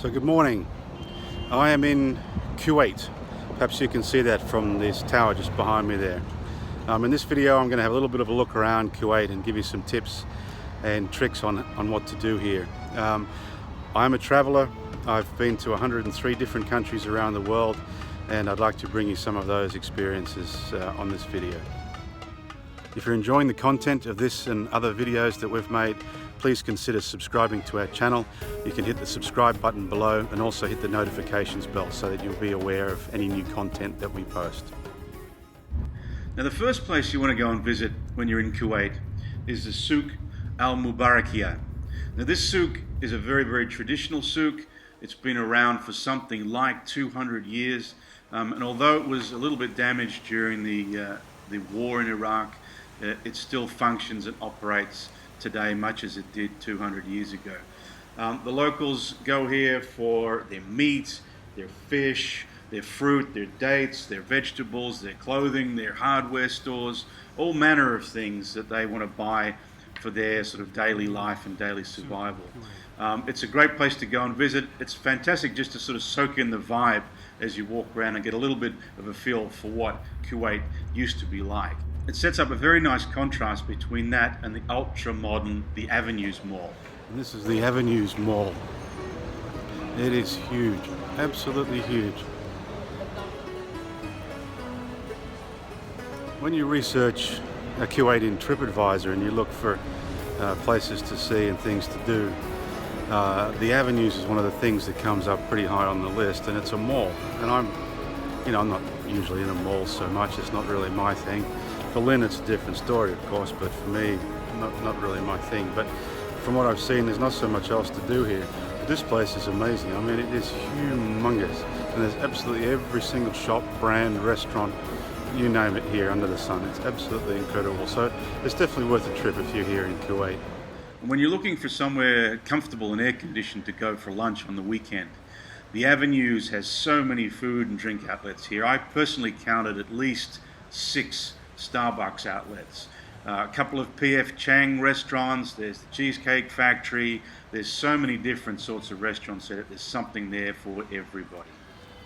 So good morning. I am in Kuwait. Perhaps you can see that from this tower just behind me there. In this video I'm going to have a little bit of a look around Kuwait and give you some tips and tricks on what to do here. I'm a traveler. I've been to 103 different countries around the world, and I'd like to bring you some of those experiences on this video. If you're enjoying the content of this and other videos that we've made, please consider subscribing to our channel. You can hit the subscribe button below and also hit the notifications bell so that you'll be aware of any new content that we post. Now, the first place you want to go and visit when you're in Kuwait is the Souk Al Mubarakia. Now, this souk is a very, very traditional souk. It's been around for something like 200 years, and although it was a little bit damaged during the war in Iraq, it still functions and operates today much as it did 200 years ago. The locals go here for their meat, their fish, their fruit, their dates, their vegetables, their clothing, their hardware stores, all manner of things that they want to buy for their sort of daily life and daily survival. It's a great place to go and visit. It's fantastic just to sort of soak in the vibe as you walk around and get a little bit of a feel for what Kuwait used to be like. It sets up a very nice contrast between that and the ultra-modern, the Avenues Mall. And this is the Avenues Mall. It is huge, absolutely huge. When you research a Kuwait in TripAdvisor and you look for places to see and things to do, the Avenues is one of the things that comes up pretty high on the list, and it's a mall. And I'm not usually in a mall so much. It's not really my thing. For Lynn, it's a different story, of course, but for me, not really my thing. But from what I've seen, there's not so much else to do here. But this place is amazing. I mean, it is humongous, and there's absolutely every single shop, brand, restaurant, you name it here under the sun. It's absolutely incredible. So it's definitely worth a trip if you're here in Kuwait. When you're looking for somewhere comfortable and air-conditioned to go for lunch on the weekend, the Avenues has so many food and drink outlets here. I personally counted at least 6 Starbucks outlets, a couple of P.F. Chang restaurants, there's the Cheesecake Factory, there's so many different sorts of restaurants that there's something there for everybody.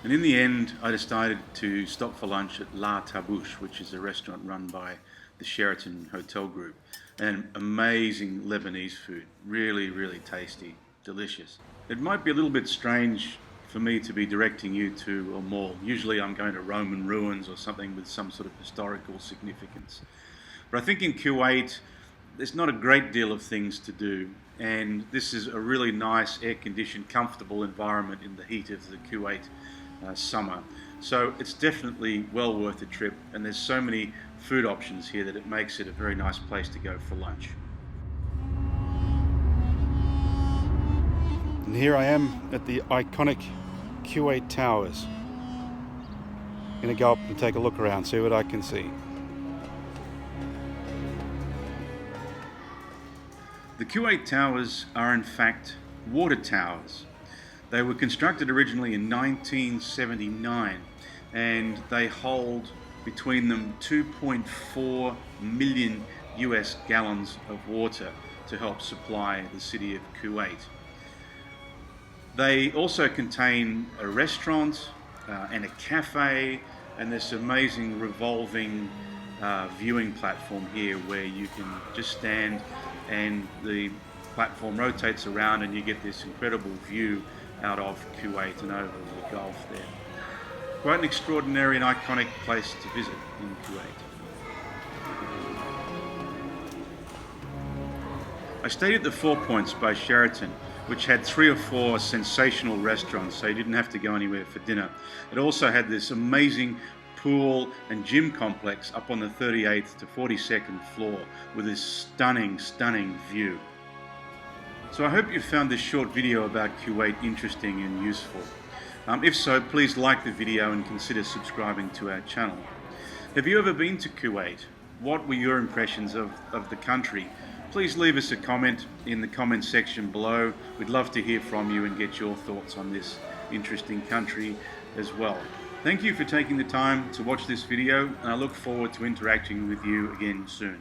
And in the end, I decided to stop for lunch at La Tabouche, which is a restaurant run by the Sheraton Hotel Group, and amazing Lebanese food, really, really tasty, delicious. It might be a little bit strange for me to be directing you to a mall. Usually I'm going to Roman ruins or something with some sort of historical significance. But I think in Kuwait, there's not a great deal of things to do, and this is a really nice, air-conditioned, comfortable environment in the heat of the Kuwait summer. So it's definitely well worth a trip, and there's so many food options here that it makes it a very nice place to go for lunch. And here I am at the iconic Kuwait Towers. I'm going to go up and take a look around, see what I can see. The Kuwait Towers are in fact water towers. They were constructed originally in 1979, and they hold between them 2.4 million US gallons of water to help supply the city of Kuwait. They also contain a restaurant and a cafe, and this amazing revolving viewing platform here where you can just stand and the platform rotates around and you get this incredible view out of Kuwait and over the Gulf there. Quite an extraordinary and iconic place to visit in Kuwait. I stayed at the Four Points by Sheraton, which had 3 or 4 sensational restaurants, so you didn't have to go anywhere for dinner. It also had this amazing pool and gym complex up on the 38th to 42nd floor with this stunning, stunning view. So I hope you found this short video about Kuwait interesting and useful. If so, please like the video and consider subscribing to our channel. Have you ever been to Kuwait? What were your impressions of the country? Please leave us a comment in the comment section below. We'd love to hear from you and get your thoughts on this interesting country as well. Thank you for taking the time to watch this video, and I look forward to interacting with you again soon.